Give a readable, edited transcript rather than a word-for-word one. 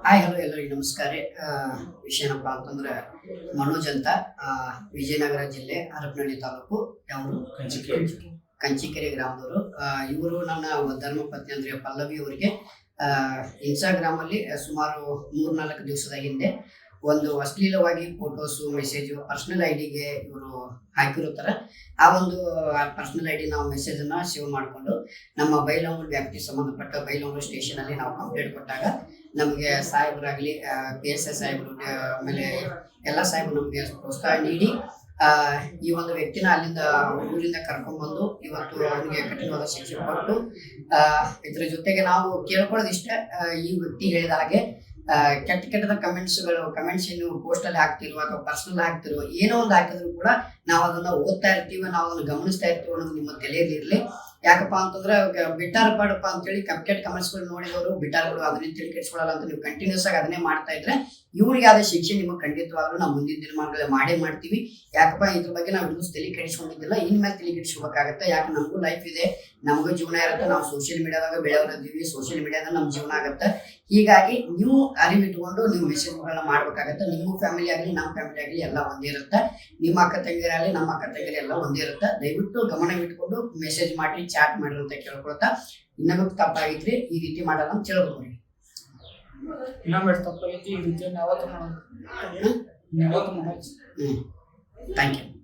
Hi hello ಎಲ್ಲರಿಗೂ ನಮಸ್ಕಾರ. ವಿಷಯ ಏನಪ್ಪ ಅಂತಂದ್ರೆ ಮನೋಜ್ ಅಂತ, ವಿಜಯನಗರ ಜಿಲ್ಲೆ ಹರಪನಹಳ್ಳಿ ತಾಲೂಕು, ಯಾವರು ಕಂಚಿಕೆರೆ ಗ್ರಾಮದವರು. ಇವರು ನನ್ನ ಧರ್ಮಪತ್ನಿ ಅಂದ್ರೆ ಪಲ್ಲವಿ ಅವರಿಗೆ ಇನ್ಸ್ಟಾಗ್ರಾಮ್ ಅಲ್ಲಿ ಸುಮಾರು 3-4 ದಿವಸದ ಹಿಂದೆ ಒಂದು ಅಶ್ಲೀಲವಾಗಿ ಫೋಟೋಸು ಮೆಸೇಜು ಪರ್ಸನಲ್ ಐಡಿಗೆ ಇವರು ಹಾಕಿರುತ್ತಾರೆ. ಆ ಒಂದು ಪರ್ಸನಲ್ ಐಡಿ ನಾವು ಮೆಸೇಜ್ ಅನ್ನ ಸೇವ್ ಮಾಡಿಕೊಂಡು ನಮ್ಮ ಬೈಲಹೊಂಗಲ ವ್ಯಾಪ್ತಿ ಸಂಬಂಧಪಟ್ಟ ಬೈಲಹೊಂಗಲ ಸ್ಟೇಷನ್ ಅಲ್ಲಿ ನಾವು ಕಂಪ್ಲೇಂಟ್ ಕೊಟ್ಟಾಗ ನಮಗೆ ಸಾಹೇಬರಾಗಲಿ, PSI ಸಾಹೇಬರು, ಆಮೇಲೆ ಎಲ್ಲ ಸಾಹೇಬರು ನಮಗೆ ಪ್ರೋತ್ಸಾಹ ನೀಡಿ ಈ ಒಂದು ವ್ಯಕ್ತಿನ ಅಲ್ಲಿಂದ ಊರಿಂದ ಕರ್ಕೊಂಡ್ಬಂದು ಇವತ್ತು ಅವನಿಗೆ ಕಠಿಣವಾದ ಶಿಕ್ಷೆ ಕೊಟ್ಟು, ಇದ್ರ ಜೊತೆಗೆ ನಾವು ಕೇಳ್ಕೊಳ್ಳೋದು ಇಷ್ಟ, ಈ ವ್ಯಕ್ತಿ ಹೇಳಿದ ಹಾಗೆ ಕೆಟ್ಟದ ಕಮೆಂಟ್ಸ್ ಏನು ಪೋಸ್ಟ್ ಅಲ್ಲಿ ಹಾಕ್ತಿರೋ ಅಥವಾ ಪರ್ಸನಲ್ ಹಾಕ್ತಿರೋ ಏನೋ ಒಂದು ಹಾಕಿದ್ರು ಕೂಡ ನಾವು ಅದನ್ನ ಓದ್ತಾ ಇರ್ತೀವಿ, ನಾವು ಅದನ್ನ ಗಮನಿಸ್ತಾ ಇರ್ತೀವಿ ಅನ್ನೋದು ನಿಮ್ಮ ತಲೆಯಲ್ಲಿರ್ಲಿ. ಯಾಕಪ್ಪ ಅಂತಂದ್ರೆ ಬಿಟ್ಟಾರ ಪಾಡಪ್ಪ ಅಂತೇಳಿ ಕೆಟ್ಟ ಕಮೆಂಟ್ಸ್ಗಳು ನೋಡಿದವರು ಬಿಟ್ಟಾರಗಳು ಅದನ್ನೇ ತಿಳಿ ಕೆಡಿಸ್ಕೊಳ್ಳಲ್ಲ ಅಂತ ನೀವು ಕಂಟಿನ್ಯೂಸ್ ಆಗಿ ಅದನ್ನೇ ಮಾಡ್ತಾ ಇದ್ರೆ ಇವ್ರಿಗೆ ಆದ ಶಿಕ್ಷೆ ನಿಮಗೆ ಖಂಡಿತವಾಗ್ಲೂ ನಾವು ಮುಂದಿನ ದಿನಮಾನಗಳಲ್ಲಿ ಮಾಡೇ ಮಾಡ್ತೀವಿ. ಯಾಕಪ್ಪ ಇದ್ರ ಬಗ್ಗೆ ನಾವು ಹಿಡಿದು ತಲೆ ಕೆಡಿಸ್ಕೊಂಡಿದ್ದಿಲ್ಲ, ಇನ್ಮೇಲೆ ತಲೆ ಕೆಡಿಸ್ಕೋಬೇಕಾಗತ್ತೆ. ಯಾಕೆ ನಮಗೂ ಲೈಫ್ ಇದೆ, ನಮಗೂ ಜೀವನ ಇರುತ್ತೆ, ನಾವು ಸೋಷಿಯಲ್ ಮೀಡಿಯಾದಾಗ ಬೆಳೆಯೋರಿದ್ದೀವಿ, ಸೋಷಿಯಲ್ ಮೀಡಿಯಾದಾಗ ನಮ್ಮ ಜೀವನ ಆಗುತ್ತೆ. ಹೀಗಾಗಿ ನೀವು ಅರಿವಿಟ್ಕೊಂಡು ನೀವು ಮೆಸೇಜ್ಗಳನ್ನ ಮಾಡ್ಬೇಕಾಗತ್ತೆ. ನಿಮ್ಮ ಫ್ಯಾಮಿಲಿ ಆಗಲಿ ನಮ್ಮ ಫ್ಯಾಮಿಲಿ ಆಗಲಿ ಎಲ್ಲ ಒಂದೇ ಇರುತ್ತೆ, ನಿಮ್ಮ ಅಕ್ಕ ತಂಗಿರಾಗಲಿ ನಮ್ಮ ಅಕ್ಕ ತಂಗಿರಿ ಎಲ್ಲ ಒಂದೇ ಇರುತ್ತೆ. ದಯವಿಟ್ಟು ಗಮನವಿಟ್ಕೊಂಡು ಮೆಸೇಜ್ ಮಾಡಿ ಚಾಟ್ ಮಾಡ್ರಿ ಅಂತ ಕೇಳ್ಕೊಳ್ತಾ, ಇನ್ನೊಬ್ಬ ತಪ್ಪಾಗಿದ್ರಿ ಈ ರೀತಿ ಮಾಡಲ್ಲ ಅಂತ ಹೇಳ್ಬೋದು. ಇನ್ನೊಮ್ಮೆ ತಪ್ಪಾಗೈತಿ ಈ ರೀತಿ ಯಾವತ್ತು ಮಾಡೋದು. Thank you.